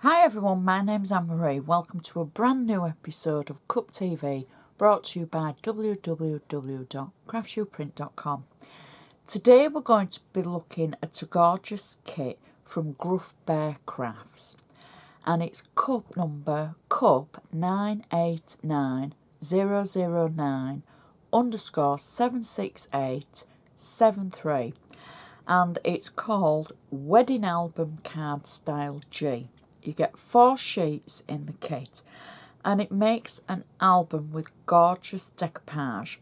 Hi everyone, my name's Anne-Marie. Welcome to a brand new episode of Cup TV brought to you by www.craftsuprint.com. Today we're going to be looking at a gorgeous kit from Gruftbears Crafts, and it's cup number 989009_76873, and it's called Wedding Album Card Style G. You get 4 sheets in the kit, and it makes an album with gorgeous decoupage.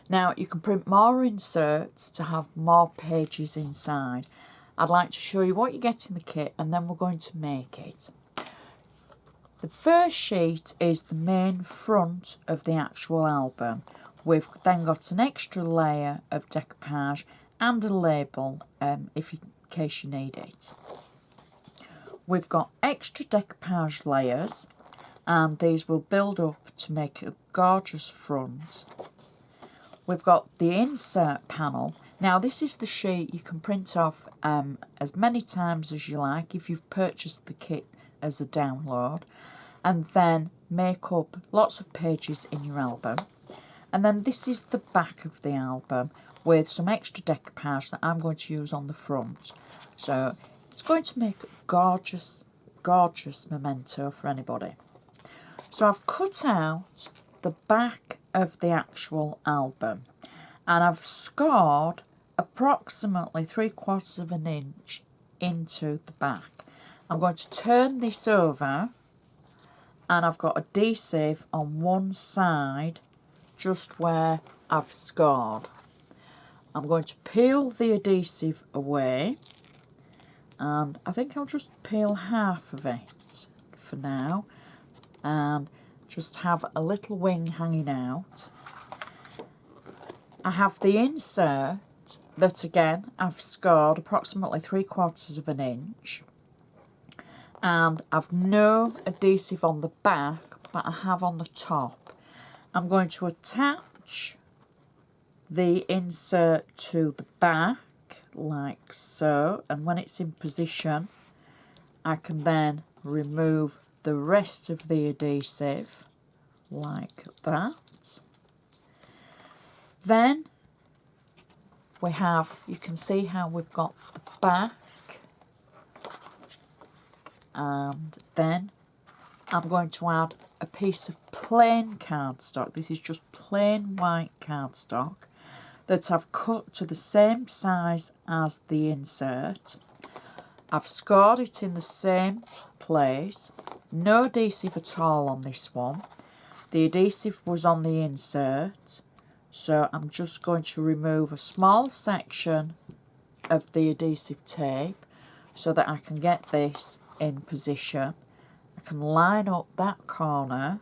Now, you can print more inserts to have more pages inside. I'd like to show you what you get in the kit, and then we're going to make it. The first sheet is the main front of the actual album. We've then got an extra layer of decoupage and a label in case you need it. We've got extra decoupage layers, and these will build up to make a gorgeous front. We've got the insert panel. Now, this is the sheet you can print off as many times as you like if you've purchased the kit as a download, and then make up lots of pages in your album. And then this is the back of the album with some extra decoupage that I'm going to use on the front. So it's going to make a gorgeous, gorgeous memento for anybody. So I've cut out the back of the actual album, and I've scored approximately 3/4 of an inch into the back. I'm going to turn this over, and I've got adhesive on one side just where I've scored. I'm going to peel the adhesive away, and I think I'll just peel half of it for now and just have a little wing hanging out. I have the insert that again I've scored approximately 3/4 of an inch, and I've no adhesive on the back, but I have on the top. I'm going to attach the insert to the back like so, and when it's in position I can then remove the rest of the adhesive like that. Then we have, you can see how we've got the back, and then I'm going to add a piece of plain cardstock. This is just plain white cardstock that I've cut to the same size as the insert. I've scored it in the same place. No adhesive at all on this one. The adhesive was on the insert, so I'm just going to remove a small section of the adhesive tape so that I can get this in position. I can line up that corner,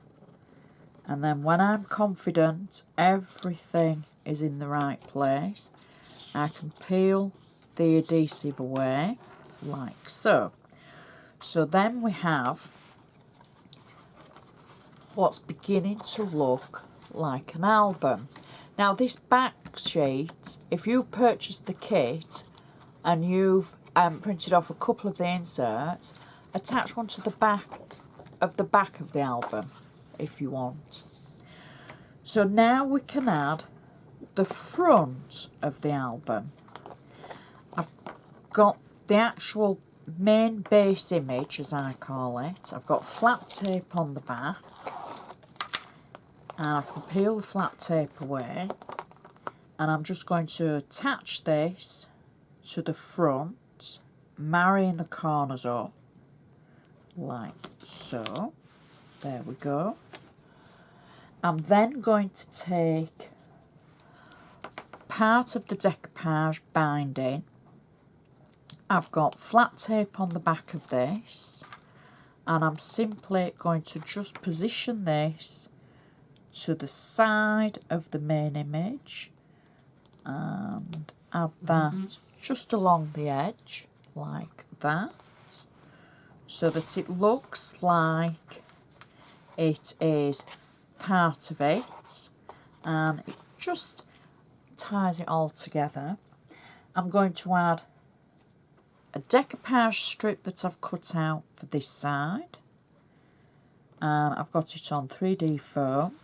and then when I'm confident everything is in the right place, I can peel the adhesive away like so. So then we have what's beginning to look like an album. Now, this back sheet, if you've purchased the kit and you've printed off a couple of the inserts, attach one to the back of the album if you want. So now we can add the front of the album. I've got the actual main base image, as I call it. I've got flat tape on the back, and I can peel the flat tape away, and I'm just going to attach this to the front, marrying the corners up like so. There we go. I'm then going to take part of the decoupage binding. I've got flat tape on the back of this, and I'm simply going to just position this to the side of the main image and add that just along the edge like that, so that it looks like it is part of it, and it just ties it all together. I'm going to add a decoupage strip that I've cut out for this side, and I've got it on 3D foam,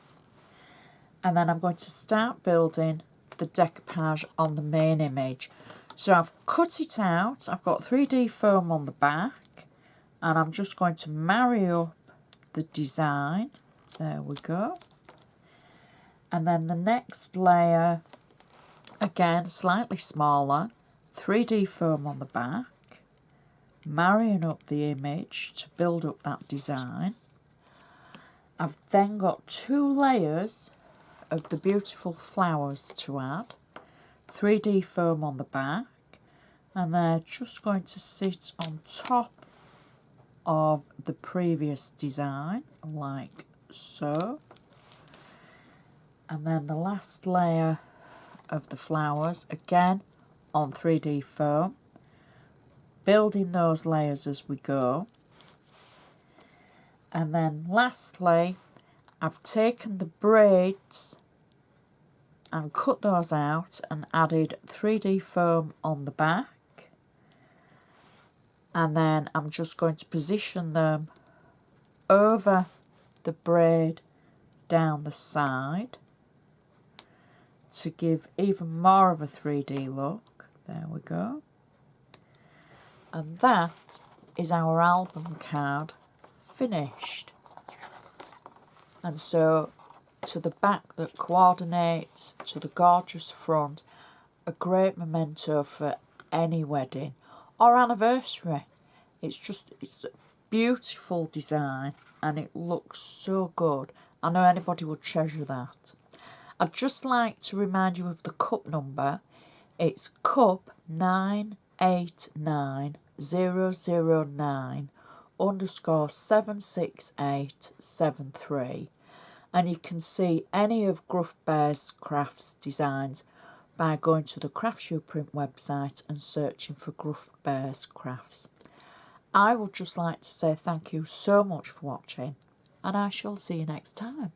and then I'm going to start building the decoupage on the main image. So I've cut it out, I've got 3D foam on the back, and I'm just going to marry up the design. There we go. And then the next layer, again slightly smaller, 3D foam on the back, marrying up the image to build up that design. I've then got 2 layers of the beautiful flowers to add, 3D foam on the back, and they're just going to sit on top of the previous design like so. And then the last layer of the flowers, again on 3D foam, building those layers as we go. And then lastly, I've taken the braids and cut those out and added 3D foam on the back, and then I'm just going to position them over the braid down the side to give even more of a 3D look. There we go. And that is our album card finished. And so to the back that coordinates to the gorgeous front, a great memento for any wedding or anniversary. It's a beautiful design and it looks so good. I know anybody would treasure that. I'd just like to remind you of the cup number. It's cup 989009_76873. And you can see any of Gruftbears Crafts designs by going to the Craftsuprint website and searching for Gruftbears Crafts. I would just like to say thank you so much for watching, and I shall see you next time.